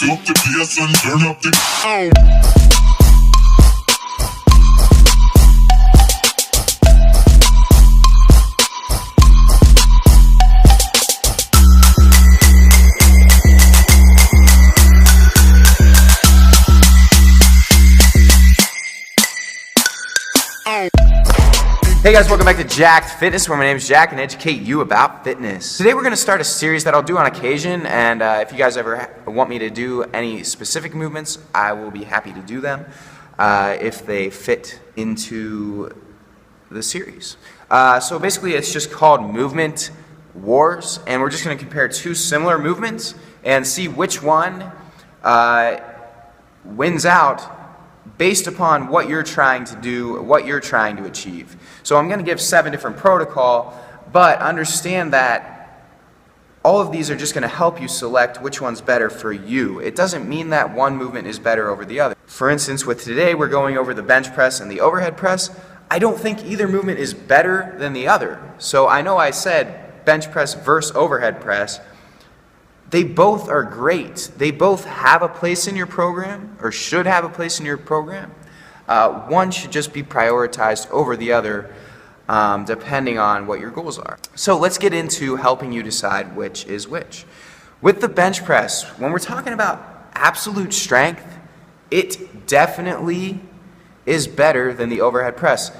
up the bass and turn up the. Hey guys, welcome back to Jacked Fitness, where my name is Jack and educate you about fitness. Today we're going to start a series that I'll do on occasion, and if you guys ever want me to do any specific movements, I will be happy to do them if they fit into the series. So basically it's just called Movement Wars, and we're just going to compare two similar movements and see which one wins out based upon what you're trying to do, what you're trying to achieve. So I'm going to give 7 different protocol, but understand that all of these are just going to help you select which one's better for you. It doesn't mean that one movement is better over the other. For instance, with today, we're going over the bench press and the overhead press. I don't think either movement is better than the other. So I know I said bench press versus overhead press. They both are great. They both have a place in your program, or should have a place in your program. One should just be prioritized over the other, depending on what your goals are. So let's get into helping you decide which is which. With the bench press, when we're talking about absolute strength, it definitely is better than the overhead press.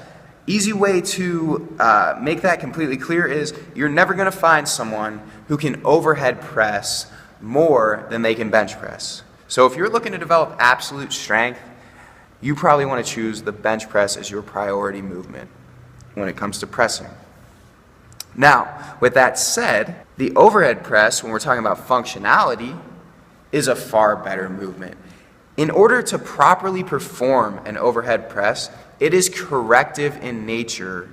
Easy way to make that completely clear is you're never going to find someone who can overhead press more than they can bench press. So if you're looking to develop absolute strength, you probably want to choose the bench press as your priority movement when it comes to pressing. Now, with that said, the overhead press, when we're talking about functionality, is a far better movement. In order to properly perform an overhead press, it is corrective in nature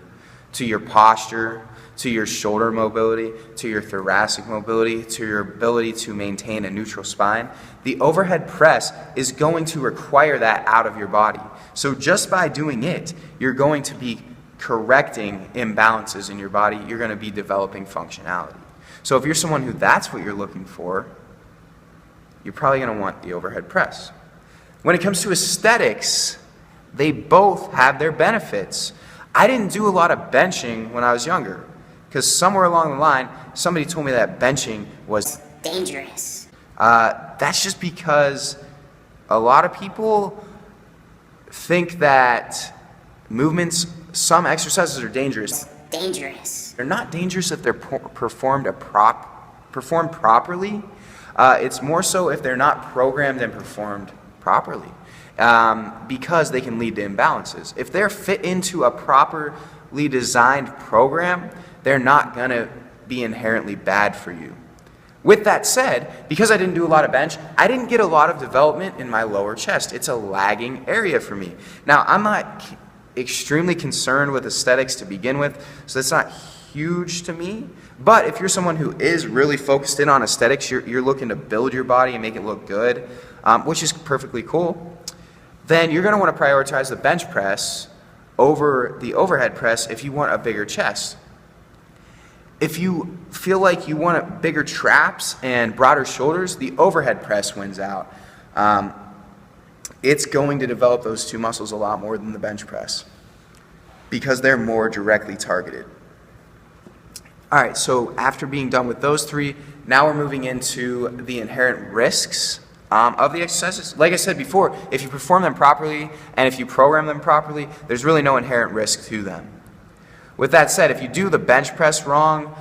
to your posture, to your shoulder mobility, to your thoracic mobility, to your ability to maintain a neutral spine. The overhead press is going to require that out of your body. So just by doing it, you're going to be correcting imbalances in your body. You're going to be developing functionality. So if you're someone who that's what you're looking for, you're probably going to want the overhead press. When it comes to aesthetics, they both have their benefits. I didn't do a lot of benching when I was younger, because somewhere along the line, somebody told me that benching was dangerous. That's just because a lot of people think that movements, some exercises are dangerous. Dangerous. They're not dangerous if they're performed properly. It's more so if they're not programmed and performed properly, because they can lead to imbalances. If they're fit into a properly designed program, they're not going to be inherently bad for you. With that said, because I didn't do a lot of bench, I didn't get a lot of development in my lower chest. It's a lagging area for me. Now, I'm not extremely concerned with aesthetics to begin with, so that's not huge to me. But if you're someone who is really focused in on aesthetics, you're looking to build your body and make it look good, which is perfectly cool, then you're going to want to prioritize the bench press over the overhead press if you want a bigger chest. If you feel like you want bigger traps and broader shoulders, the overhead press wins out. It's going to develop those two muscles a lot more than the bench press because they're more directly targeted. All right, so after being done with those three, now we're moving into the inherent risks of the exercises. Like I said before, if you perform them properly and if you program them properly, there's really no inherent risk to them. With that said, if you do the bench press wrong,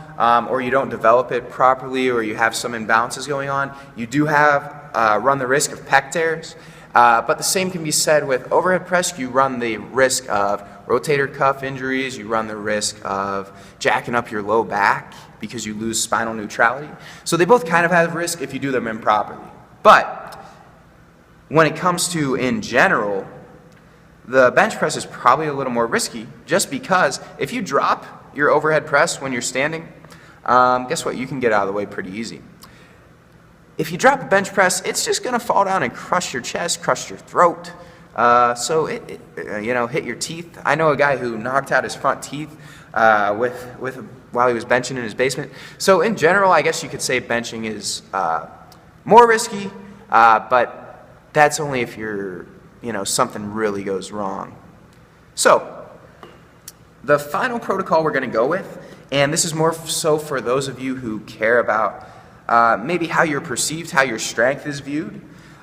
or you don't develop it properly, or you have some imbalances going on, you do have run the risk of pec tears. But the same can be said with overhead press. You run the risk of rotator cuff injuries. You run the risk of jacking up your low back because you lose spinal neutrality. So they both kind of have risk if you do them improperly. But when it comes to, in general, the bench press is probably a little more risky, just because if you drop your overhead press when you're standing, guess what? You can get out of the way pretty easy. If you drop a bench press, it's just going to fall down and crush your chest, crush your throat. So it hit your teeth. I know a guy who knocked out his front teeth while he was benching in his basement. So in general, I guess you could say benching is more risky, but that's only if something really goes wrong. So, the final protocol we're going to go with, and this is more so for those of you who care about maybe how you're perceived, how your strength is viewed,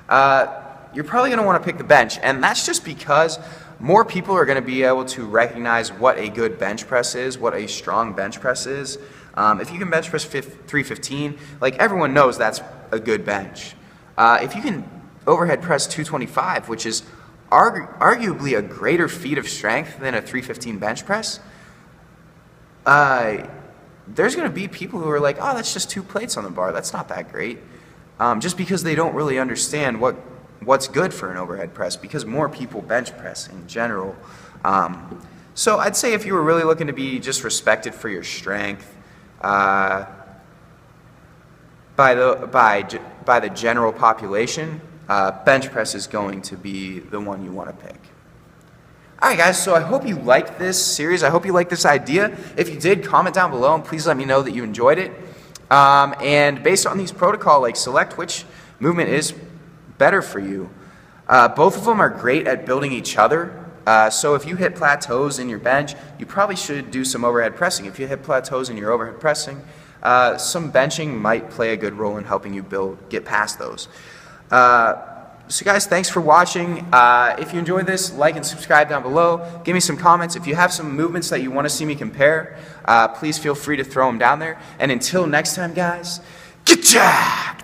you're probably going to want to pick the bench, and that's just because more people are going to be able to recognize what a good bench press is, what a strong bench press is. If you can bench press 315, like everyone knows that's a good bench. If you can overhead press 225, which is arguably a greater feat of strength than a 315 bench press, there's going to be people who are like, oh, that's just 2 plates on the bar. That's not that great. Just because they don't really understand what's good for an overhead press, because more people bench press in general. So I'd say if you were really looking to be just respected for your strength by the general population, bench press is going to be the one you want to pick. Alright guys, so I hope you liked this series. I hope you liked this idea. If you did, comment down below and please let me know that you enjoyed it. And based on these protocol, select which movement is better for you. Both of them are great at building each other. So if you hit plateaus in your bench, you probably should do some overhead pressing. If you hit plateaus in your overhead pressing, some benching might play a good role in helping you get past those. So guys, thanks for watching. If you enjoyed this, like and subscribe down below. Give me some comments. If you have some movements that you want to see me compare, please feel free to throw them down there. And until next time, guys, get ya!